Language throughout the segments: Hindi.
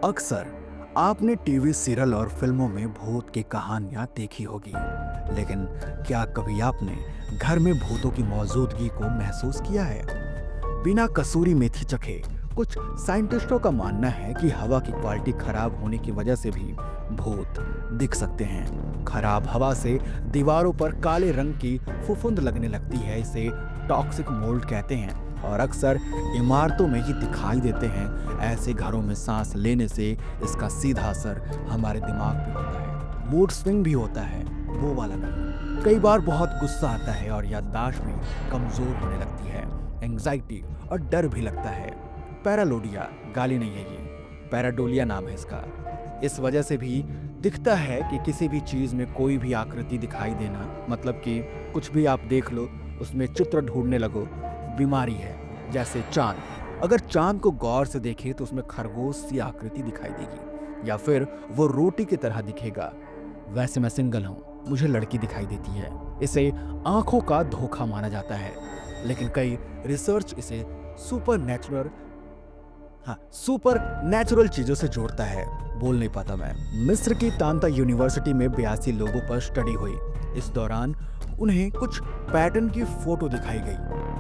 अक्सर आपने टीवी सीरियल और फिल्मों में भूत की कहानियां देखी होगी, लेकिन क्या कभी आपने घर में भूतों की मौजूदगी को महसूस किया है? बिना कसूरी मेथी चखे कुछ साइंटिस्टों का मानना है कि हवा की क्वालिटी खराब होने की वजह से भी भूत दिख सकते हैं। खराब हवा से दीवारों पर काले रंग की फुफुंद लगने लगती है, इसे टॉक्सिक मोल्ड कहते हैं और अक्सर इमारतों में ही दिखाई देते हैं। ऐसे घरों में सांस लेने से इसका सीधा असर हमारे दिमाग पे होता है। मूड स्विंग भी होता है, वो वाला नहीं। कई बार बहुत गुस्सा आता है और याददाश्त भी कमजोर होने लगती है। एंग्जाइटी और डर भी लगता है। पैरालोडिया गाली नहीं है, ये पैराडोलिया नाम है इसका। इस वजह से भी दिखता है कि किसी भी चीज में कोई भी आकृति दिखाई देना, मतलब कि कुछ भी आप देख लो उसमें चित्र ढूंढने लगो, बीमारी है। जैसे चांद, अगर चांद को गौर से देखे तो उसमें खरगोश सी आकृति दिखाई देगी या फिर वो रोटी की तरह दिखेगा। वैसे मैं सिंगल हूं, मुझे लड़की दिखाई देती है। इसे आंखों का धोखा माना जाता है, लेकिन कई रिसर्च इसे सुपर नेचुरल चीजों से जोड़ता है। बोल नहीं पाता मैं। मिस्र की तांता यूनिवर्सिटी में 82 लोगों पर स्टडी हुई। इस दौरान उन्हें कुछ पैटर्न की फोटो दिखाई गई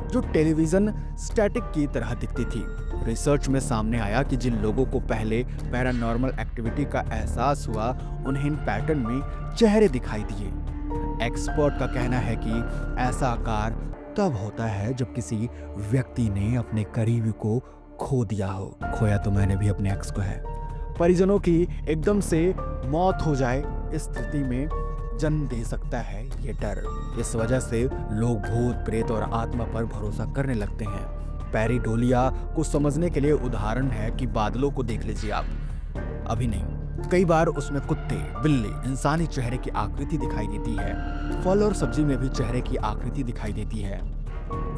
जो टेलीविजन स्टैटिक की तरह दिखती थी। रिसर्च में सामने आया कि जिन लोगों को पहले पैरानॉर्मल एक्टिविटी का एहसास हुआ, उन्हें इन पैटर्न में चेहरे दिखाई दिए। एक्सपर्ट का कहना है कि ऐसा आकार तब होता है जब किसी व्यक्ति ने अपने करीबी को खो दिया हो। खोया तो मैंने भी अपने एक्स को है। परिजनों की एकदम से मौत हो जाए, इस स्थिति में जन्म दे सकता है ये डर। इस वजह से लोग भूत, प्रेत और आत्मा पर भरोसा करने लगते हैं। पैरीडोलिया को समझने के लिए उदाहरण है कि बादलों को देख लीजिए आप, अभी नहीं, कई बार उसमें कुत्ते, बिल्ली, इंसानी चेहरे की आकृति दिखाई देती है। फल और सब्जी में भी चेहरे की आकृति दिखाई देती है।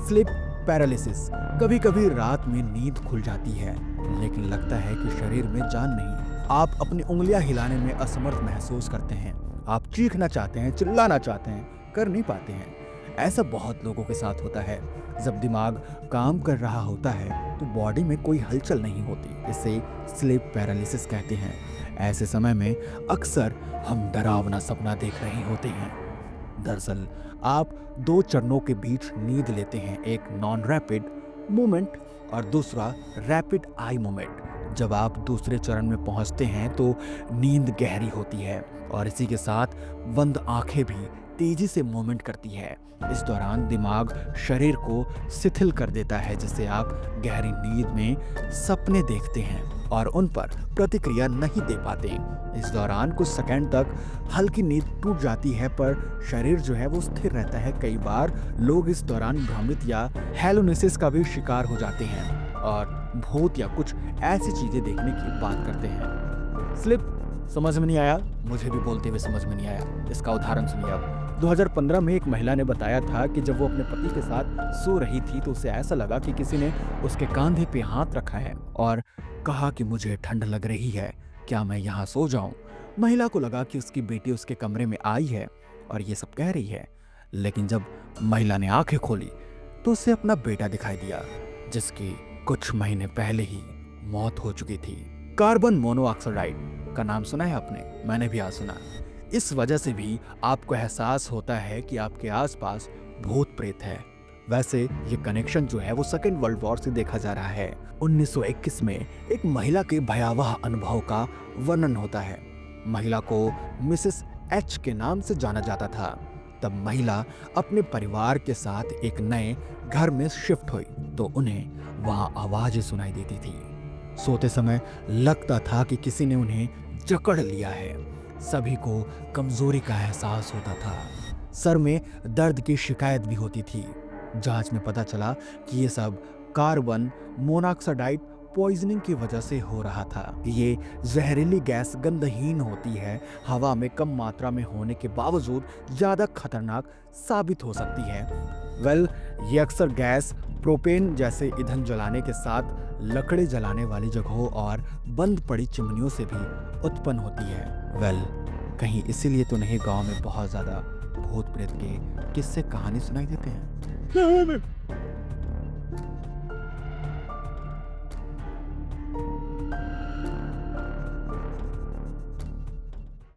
स्लीप पैरालिसिस, कभी कभी रात में नींद खुल जाती है लेकिन लगता है कि शरीर में जान नहीं। आप अपनी उंगलियां हिलाने में असमर्थ महसूस करते हैं। आप चीखना चाहते हैं, चिल्लाना चाहते हैं, कर नहीं पाते हैं। ऐसा बहुत लोगों के साथ होता है। जब दिमाग काम कर रहा होता है तो बॉडी में कोई हलचल नहीं होती। इसे स्लीप पैरालिसिस कहते हैं। ऐसे समय में अक्सर हम डरावना सपना देख रहे होते हैं। दरअसल आप दो चरणों के बीच नींद लेते हैं, एक नॉन रैपिड मूवमेंट और दूसरा रैपिड आई मूवमेंट। जब आप दूसरे चरण में पहुंचते हैं तो नींद गहरी होती है और इसी के साथ बंद आंखें भी तेजी से मूवमेंट करती है। इस दौरान दिमाग शरीर को शिथिल कर देता है, जिससे आप गहरी नींद में सपने देखते हैं और उन पर प्रतिक्रिया नहीं दे पाते। इस दौरान कुछ सेकंड तक हल्की नींद टूट जाती है पर शरीर जो है वो स्थिर रहता है। कई बार लोग इस दौरान भ्रमित या हेलुसिनेशन का भी शिकार हो जाते हैं और भूत या कुछ ऐसी चीजें देखने की बात करते हैं। स्लिप समझ में नहीं आया? मुझे भी बोलते हुए समझ में नहीं आया। इसका उदाहरण सुनिए आप। 2015 में एक महिला ने बताया था कि जब वो अपने पति के साथ सो रही थी तो उसे ऐसा लगा कि किसी ने उसके कंधे पे हाथ रखा है और कहा कि मुझे ठंड लग रही है, क्या मैं यहाँ सो जाऊं? महिला को लगा कि उसकी बेटी उसके कमरे में आई है और ये सब कह रही है, लेकिन जब महिला ने आंखें खोली तो उसे अपना बेटा दिखाई दिया जिसकी कुछ महीने पहले ही मौत हो चुकी थी। कार्बन मोनोऑक्साइड का नाम सुना है आपने? मैंने भी आज सुना। इस वजह से भी आपको एहसास होता है कि आपके आसपास भूत प्रेत है। वैसे ये कनेक्शन जो है वो सेकेंड वर्ल्ड वॉर से देखा जा रहा है। 1921 में एक महिला के भयावह अनुभव का वर्णन होता है। महिला को मिसेस एच के नाम से जाना जाता था। तब महिला अपने परिवार के साथ एक नए घर में शिफ्ट हुई तो उन्हें वहां आवाजें सुनाई देती थी। सोते समय लगता था कि किसी ने उन्हें जकड़ लिया है। सभी को कमजोरी का एहसास होता था। सर में दर्द की शिकायत भी होती थी। जांच में पता चला कि ये सब कार्बन मोनोऑक्साइड पॉइजनिंग की वजह से हो रहा था। ये जहरीली गैस गंधहीन होती है, हवा में कम मात्रा में होने के बावजूद ज्यादा खतरनाक साबित हो सकती है। ये अक्सर गैस प्रोपेन जैसे ईंधन जलाने के साथ लकड़ी जलाने वाली जगहों और बंद पड़ी चिमनियों से भी उत्पन्न होती है। कहीं इसीलिए तो नहीं गांव में बहुत ज्यादा भूत प्रेत के किस्से कहानी सुनाई देते हैं।